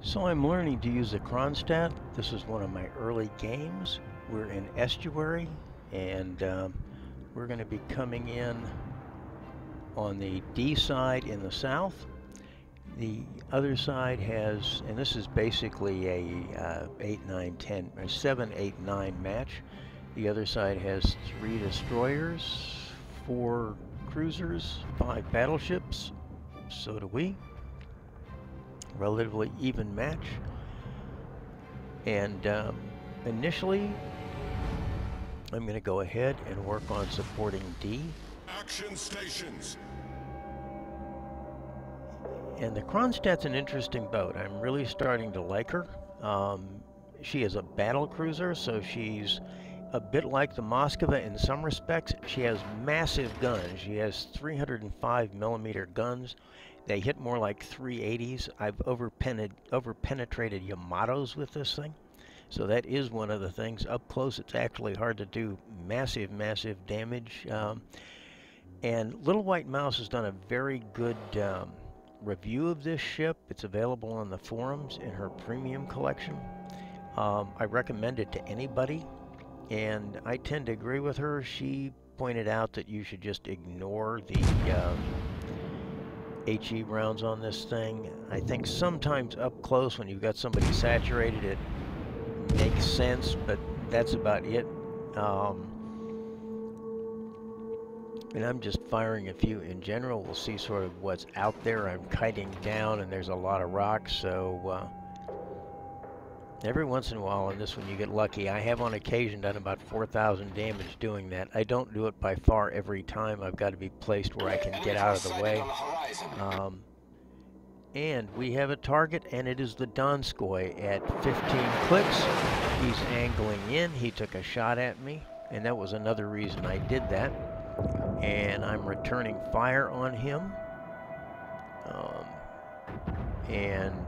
So I'm learning to use the Kronshtadt. This is one of my early games. We're in Estuary, and we're going to be coming in on the D side in the south. The other side has, and this is basically a 8, 9, 10, or 7, 8, 9 match. The other side has 3 destroyers, 4 cruisers, 5 battleships. So do we. Relatively even match. And initially, I'm going to go ahead and work on supporting D. Action stations. And the Kronstadt's an interesting boat. I'm really starting to like her. She is a battle cruiser, so she's a bit like the Moskva in some respects. She has massive guns. She has 305 millimeter guns. They hit more like 380s. I've over-penetrated Yamatos with this thing. So that is one of the things. Up close, it's actually hard to do massive, massive damage. And Little White Mouse has done a very good review of this ship. It's available on the forums in her premium collection. I recommend it to anybody, and I tend to agree with her. She pointed out that you should just ignore the HE rounds on this thing. I think sometimes up close when you've got somebody saturated it makes sense, but that's about it. And I'm just firing a few in general. We'll see sort of what's out there. I'm kiting down and there's a lot of rocks, so every once in a while on this one you get lucky. I have on occasion done about 4,000 damage doing that. I don't do it by far every time. I've got to be placed where I can get out of the way. And we have a target, and it is the Donskoy at 15 clicks. He's angling in. He took a shot at me, and that was another reason I did that. And I'm returning fire on him. And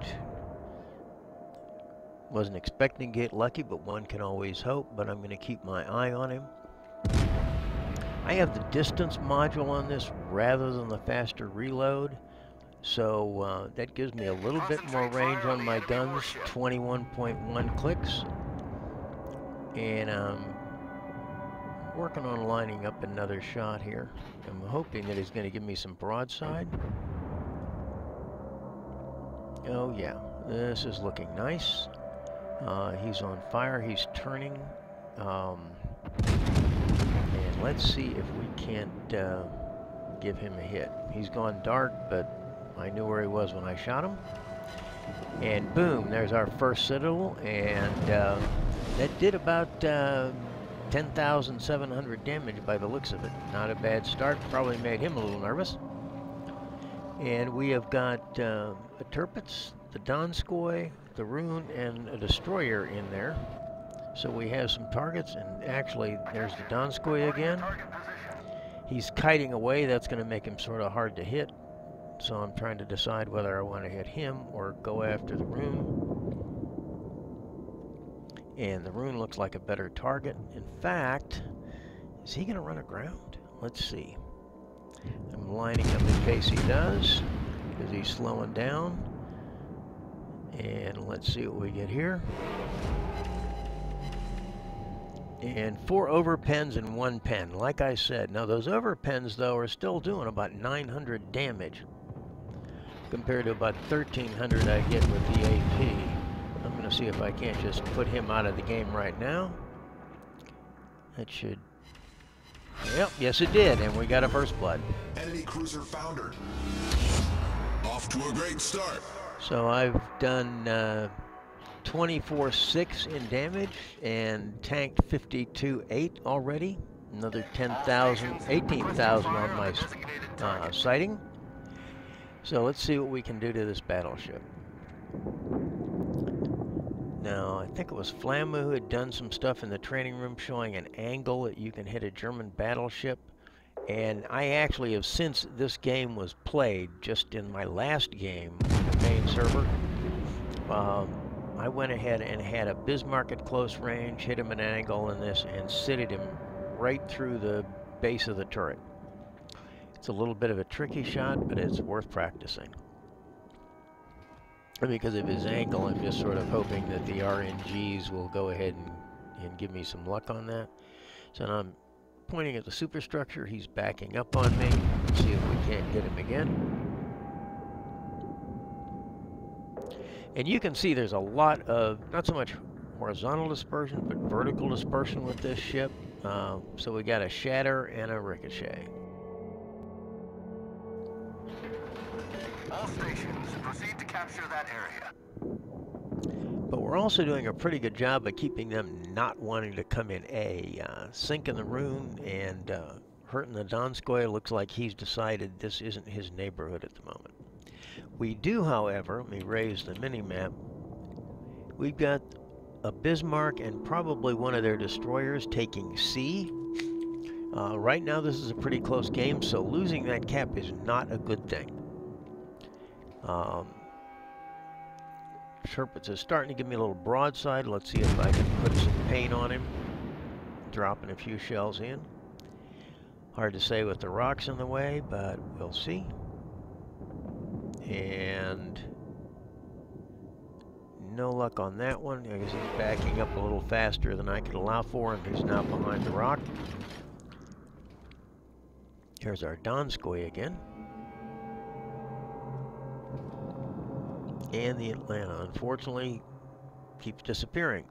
wasn't expecting to get lucky, but one can always hope. But I'm going to keep my eye on him. I have the distance module on this rather than the faster reload. So that gives me a little bit more range on my guns, 21.1 clicks. And I'm working on lining up another shot here. I'm hoping that he's going to give me some broadside. Oh yeah, this is looking nice. He's on fire, he's turning. And let's see if we can't give him a hit. He's gone dark, but I knew where he was when I shot him. And boom, there's our first Citadel, and that did about 10,700 damage by the looks of it. Not a bad start, probably made him a little nervous. And we have got a Tirpitz, the Donskoy, the Rune, and a destroyer in there. So we have some targets, and actually there's the Donskoy again. He's kiting away. That's going to make him sort of hard to hit. So I'm trying to decide whether I want to hit him or go after the Rune. And the Rune looks like a better target. In fact, is he going to run aground? Let's see. I'm lining up in case he does, because he's slowing down. And let's see what we get here. And 4 overpens and 1 pen, like I said. Now those overpens, though, are still doing about 900 damage compared to about 1,300 I get with the AP. I'm going to see if I can't just put him out of the game right now. That should... Yep, yes it did, and we got a first blood. Enemy cruiser foundered. Off to a great start. So I've done 24.6 in damage and tanked 52.8 already. Another 10,000, 18,000 on my sighting. So let's see what we can do to this battleship. Now, I think it was Flammu who had done some stuff in the training room showing an angle that you can hit a German battleship. And I actually have, since this game was played, just in my last game, the main server, I went ahead and had a Bismarck at close range, hit him at an angle in this, and sitted him right through the base of the turret. It's a little bit of a tricky shot, but it's worth practicing. because of his angle, I'm just sort of hoping that the RNGs will go ahead and give me some luck on that. So now I'm pointing at the superstructure. He's backing up on me. Let's see if we can't get him again. And you can see there's a lot of, not so much horizontal dispersion, but vertical dispersion with this ship. So we got a shatter and a ricochet. All stations, proceed to capture that area. But we're also doing a pretty good job of keeping them not wanting to come in A. Sinking the rune and hurting the Donskoy. Looks like he's decided this isn't his neighborhood at the moment. We do, however, let me raise the mini-map. We've got a Bismarck and probably one of their destroyers taking C. Right now this is a pretty close game, so losing that cap is not a good thing. Sherpitz is starting to give me a little broadside. Let's see if I can put some paint on him. Dropping a few shells in. Hard to say with the rocks in the way, but we'll see. And no luck on that one. I guess he's backing up a little faster than I could allow for him. He's now behind the rock. Here's our Donskoy again. And the Atlanta, unfortunately, keeps disappearing.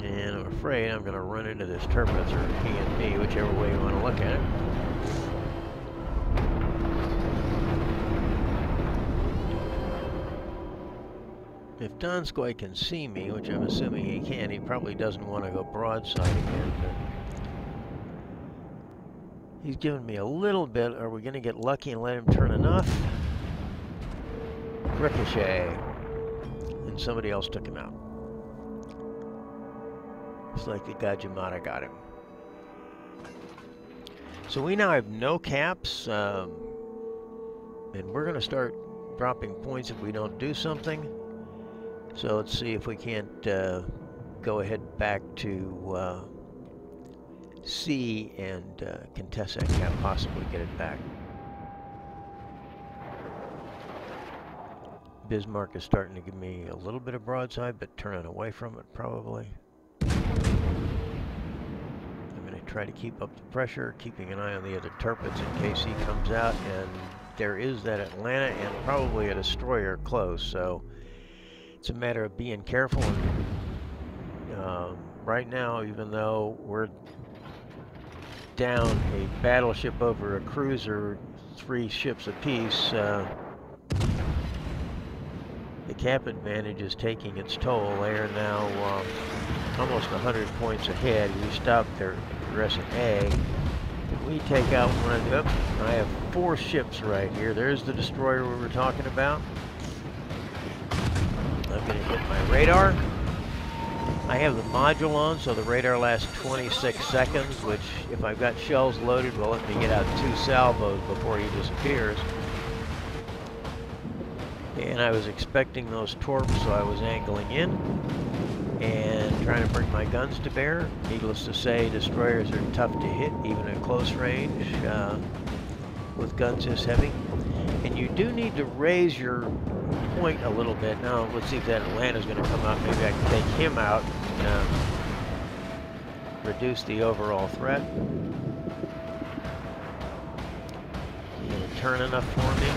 And I'm afraid I'm going to run into this Tirpitz or P&B, whichever way you want to look at it. If Donskoy can see me, which I'm assuming he can, he probably doesn't want to go broadside again. But he's given me a little bit. Are we going to get lucky and let him turn enough? Ricochet. And somebody else took him out. It's like the Gajimata got him. So we now have no caps. And we're going to start dropping points if we don't do something. So let's see if we can't go ahead back to C and contest that cap, possibly get it back. Bismarck is starting to give me a little bit of broadside, but turning away from it probably. I'm going to try to keep up the pressure, keeping an eye on the other Tirpitz in case he comes out. And there is that Atlanta and probably a destroyer close, so it's a matter of being careful. And right now, even though we're down a battleship over a cruiser, 3 ships apiece, the cap advantage is taking its toll. They are now almost 100 points ahead. We stopped their aggressive A. If we take out one of them, I have 4 ships right here. There's the destroyer we were talking about. I'm going to hit my radar. I have the module on, so the radar lasts 26 seconds, which, if I've got shells loaded, will let me get out 2 salvos before he disappears. And I was expecting those torps, so I was angling in and trying to bring my guns to bear. Needless to say, destroyers are tough to hit, even at close range, with guns this heavy. And you do need to raise your point a little bit. Now, let's see if that Atlanta's going to come out. Maybe I can take him out and reduce the overall threat. You going to turn enough for me?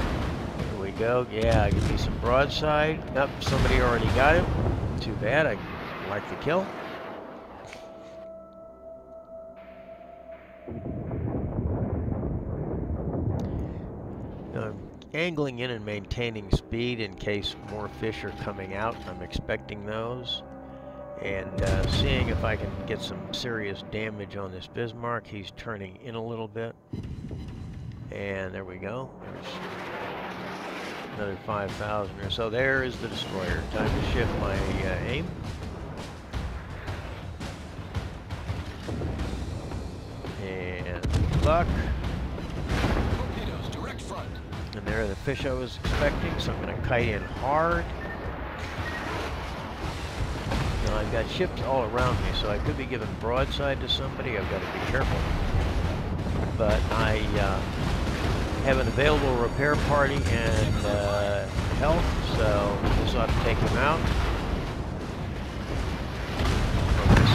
Here we go. Yeah, give me some broadside. Nope, somebody already got him. Too bad. I like the kill. Angling in and maintaining speed in case more fish are coming out. I'm expecting those. And seeing if I can get some serious damage on this Bismarck. He's turning in a little bit. And there we go. There's another 5,000 or so. There is the destroyer. Time to shift my aim. And luck. And there are the fish I was expecting, so I'm going to kite in hard. Now I've got ships all around me, so I could be giving broadside to somebody. I've got to be careful. But I have an available repair party and health, so this ought to take him out.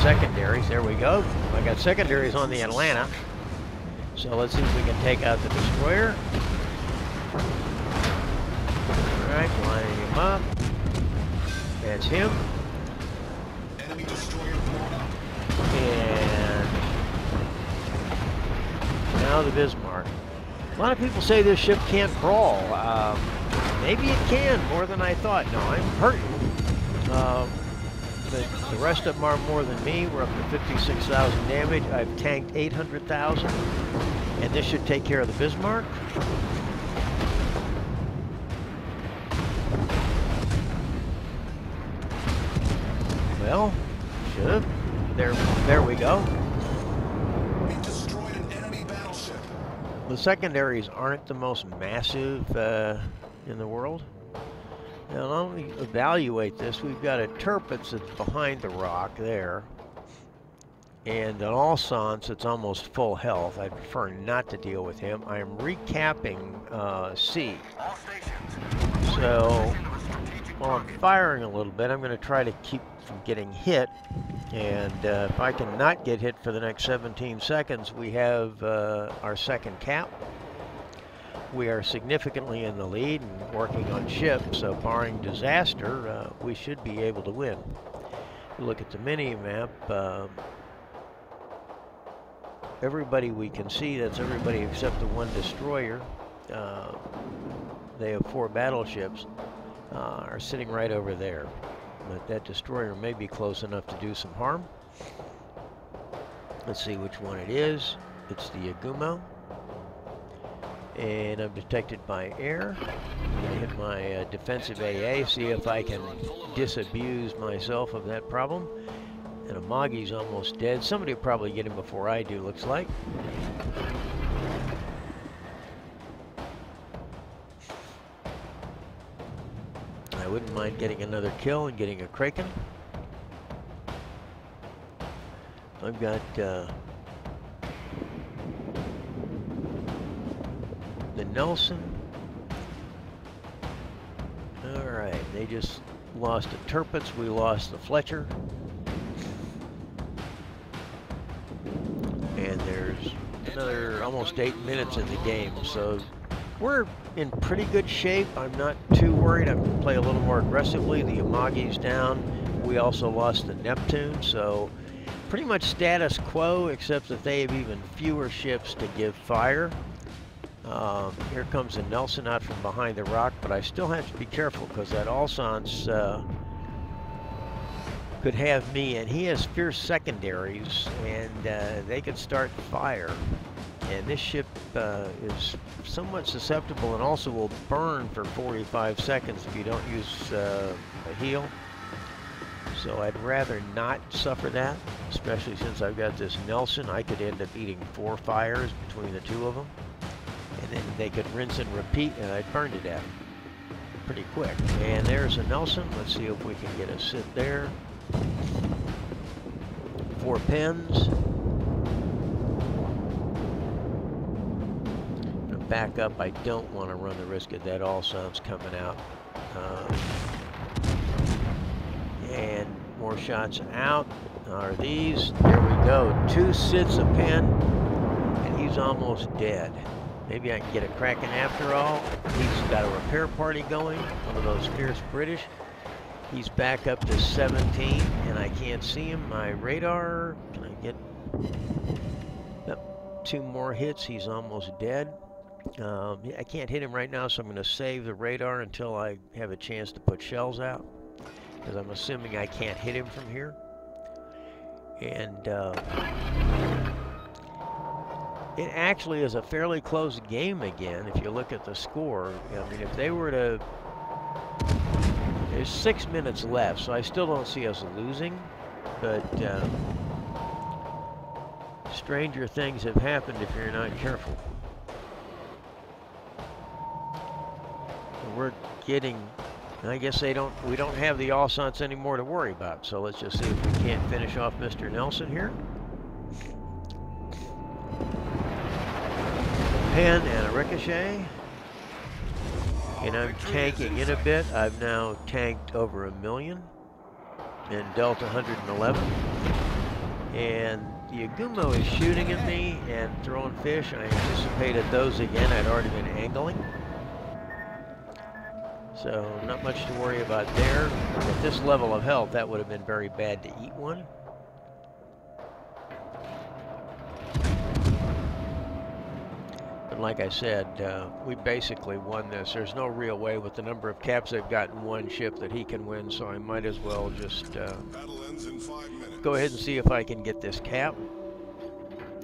Secondaries, there we go. I got secondaries on the Atlanta. So let's see if we can take out the destroyer. Alright, lining him up. That's him. Enemy destroyer blown up. And now the Bismarck. A lot of people say this ship can't brawl. Maybe it can, more than I thought. No, I'm hurting. But the rest of them are more than me. We're up to 56,000 damage. I've tanked 800,000. And this should take care of the Bismarck. Well, should have. There we go. We destroyed an enemy battleship. The secondaries aren't the most massive in the world. Now, let me evaluate this. We've got a Tirpitz that's behind the rock there, and an Alsance that's almost full health. I prefer not to deal with him. I am recapping C. So, while I'm firing a little bit, I'm going to try to keep from getting hit. And if I can not get hit for the next 17 seconds, we have our second cap. We are significantly in the lead and working on ships, so barring disaster, we should be able to win. Look at the mini-map. Everybody we can see, that's everybody except the one destroyer. They have 4 battleships, are sitting right over there. But that destroyer may be close enough to do some harm. Let's see which one it is. It's the Agumo. And I'm detected by air. I'm going to hit my defensive AA, see if I can disabuse myself of that problem. And Amagi's almost dead. Somebody will probably get him before I do, looks like. I wouldn't mind getting another kill and getting a Kraken. I've got the Nelson. Alright, they just lost the Tirpitz, we lost the Fletcher. And there's another almost 8 minutes in the game, so we're in pretty good shape. I'm not too worried. I can play a little more aggressively. The Amagi's down. We also lost the Neptune, so pretty much status quo, except that they have even fewer ships to give fire. Here comes the Nelson out from behind the rock, but I still have to be careful because that Alsance could have me, and he has fierce secondaries, and they could start fire. And this ship is somewhat susceptible and also will burn for 45 seconds if you don't use a heal. So I'd rather not suffer that, especially since I've got this Nelson. I could end up eating 4 fires between the 2 of them. And then they could rinse and repeat, and I'd burn to death pretty quick. And there's a Nelson. Let's see if we can get a sit there. 4 pins. Back up. I don't want to run the risk of that Alsance coming out. And more shots out are these. There we go. 2 sits a pin, and he's almost dead. Maybe I can get a Kraken after all. He's got a repair party going, one of those fierce British. He's back up to 17, and I can't see him. My radar, can I get 2 more hits? He's almost dead. I can't hit him right now, so I'm going to save the radar until I have a chance to put shells out, because I'm assuming I can't hit him from here. And it actually is a fairly close game again if you look at the score. I mean, if they were to... There's 6 minutes left, so I still don't see us losing, but stranger things have happened if you're not careful. We're getting, I guess we don't have the Alsance anymore to worry about, so let's just see if we can't finish off Mr. Nelson here. pen and a ricochet. And I'm tanking in a bit. I've now tanked over 1 million and dealt 111. And the Agumo is shooting at me and throwing fish. I anticipated those again. I'd already been angling. So not much to worry about there. At this level of health, that would have been very bad to eat one. But like I said, we basically won this. There's no real way with the number of caps they've got in one ship that he can win, so I might as well just go ahead and see if I can get this cap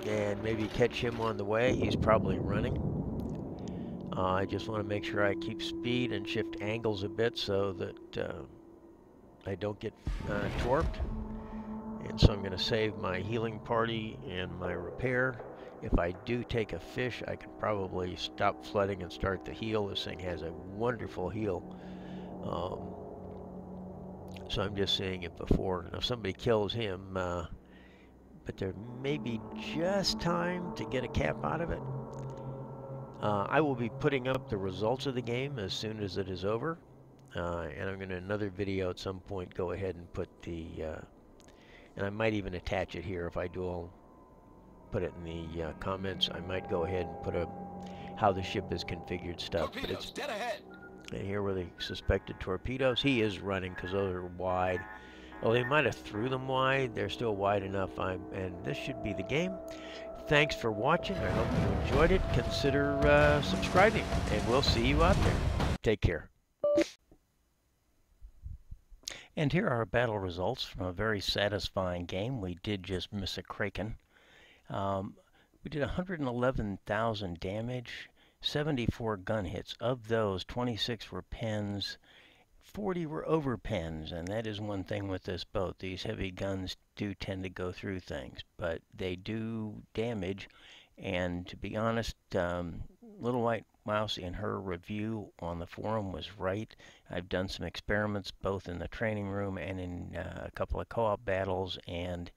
and maybe catch him on the way. He's probably running. I just want to make sure I keep speed and shift angles a bit so that I don't get torqued. And so I'm going to save my healing party and my repair. If I do take a fish, I can probably stop flooding and start the heal. This thing has a wonderful heal. So I'm just seeing it before. Now, if somebody kills him, but there may be just time to get a cap out of it. I will be putting up the results of the game as soon as it is over. And I'm going to, in another video at some point, go ahead and put the, and I might even attach it here if I do. I'll put it in the comments. I might go ahead and put how the ship is configured stuff. But it's dead ahead. And here were the suspected torpedoes. He is running because those are wide. Well, they might have threw them wide. They're still wide enough. And this should be the game. Thanks for watching. I hope you enjoyed it. Consider subscribing, and we'll see you out there. Take care. And here are our battle results from a very satisfying game. We did just miss a Kraken. We did 111,000 damage, 74 gun hits. Of those, 26 were pens, 40 were over pens, and that is one thing with this boat. These heavy guns do tend to go through things, but they do damage. And to be honest, Little White Mouse in her review on the forum was right. I've done some experiments both in the training room and in a couple of co-op battles, and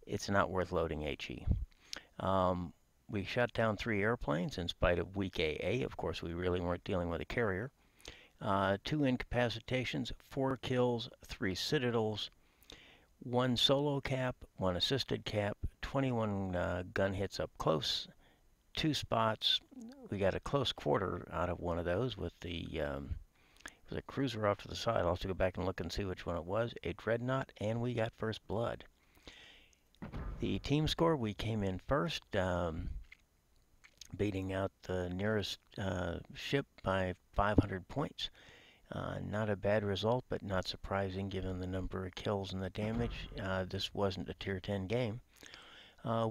it's not worth loading HE. We shot down 3 airplanes in spite of weak AA. Of course, we really weren't dealing with a carrier. 2 incapacitations, 4 kills, 3 citadels, 1 solo cap, 1 assisted cap, 21 gun hits up close, 2 spots. We got a close quarter out of one of those with the was a cruiser off to the side. I'll have to go back and look and see which one it was. A dreadnought, and we got first blood. The team score, we came in first, beating out the nearest ship by 500 points. Not a bad result, but not surprising given the number of kills and the damage. This wasn't a Tier 10 game.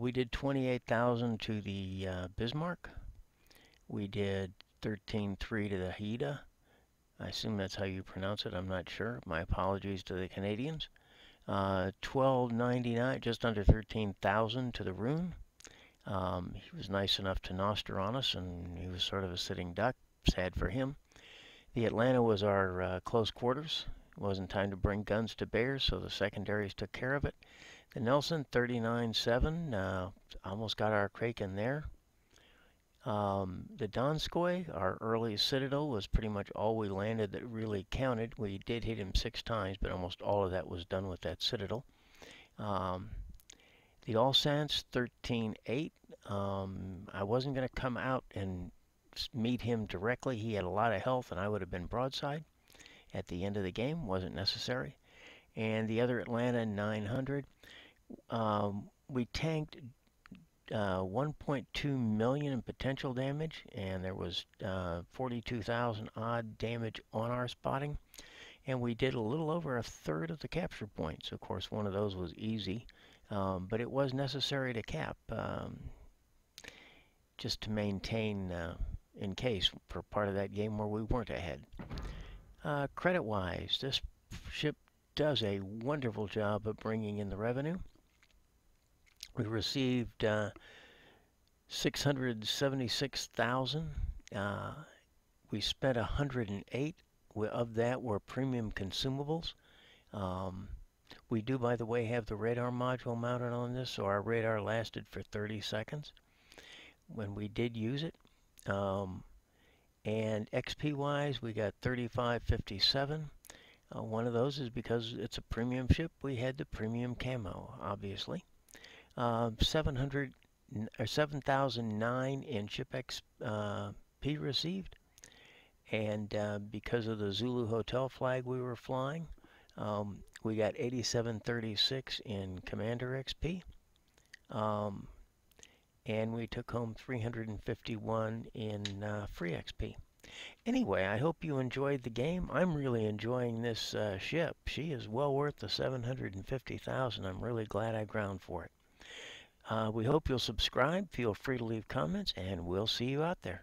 We did 28,000 to the Bismarck. We did 13,300 to the Haida. I assume that's how you pronounce it. I'm not sure. My apologies to the Canadians. 1299, just under 13,000 to the Rune. He was nice enough to noster on us, and he was sort of a sitting duck. Sad for him. The Atlanta was our close quarters. It wasn't time to bring guns to bear, so the secondaries took care of it. The Nelson, 39.7, almost got our Kraken there. The Donskoy, our early Citadel, was pretty much all we landed that really counted. We did hit him 6 times, but almost all of that was done with that Citadel. The Alsance, 13.8. I wasn't going to come out and meet him directly. He had a lot of health, and I would have been broadside at the end of the game. Wasn't necessary. And the other Atlanta, 900. We tanked 1.2 million in potential damage, and there was 42,000 odd damage on our spotting, and we did a little over a third of the capture points. Of course, one of those was easy, but it was necessary to cap just to maintain in case for part of that game where we weren't ahead. Credit-wise, this ship does a wonderful job of bringing in the revenue. We received 676,000. We spent 108. Of that were premium consumables. We do, by the way, have the radar module mounted on this, so our radar lasted for 30 seconds when we did use it. And XP-wise, we got 3557. One of those is because it's a premium ship. We had the premium camo, obviously. 700 or 7009 in ship XP received, and because of the Zulu Hotel flag we were flying, we got 8736 in Commander XP, and we took home 351 in free XP. Anyway, I hope you enjoyed the game. I'm really enjoying this ship. She is well worth the 750,000. I'm really glad I ground for it. We hope you'll subscribe. Feel free to leave comments, and we'll see you out there.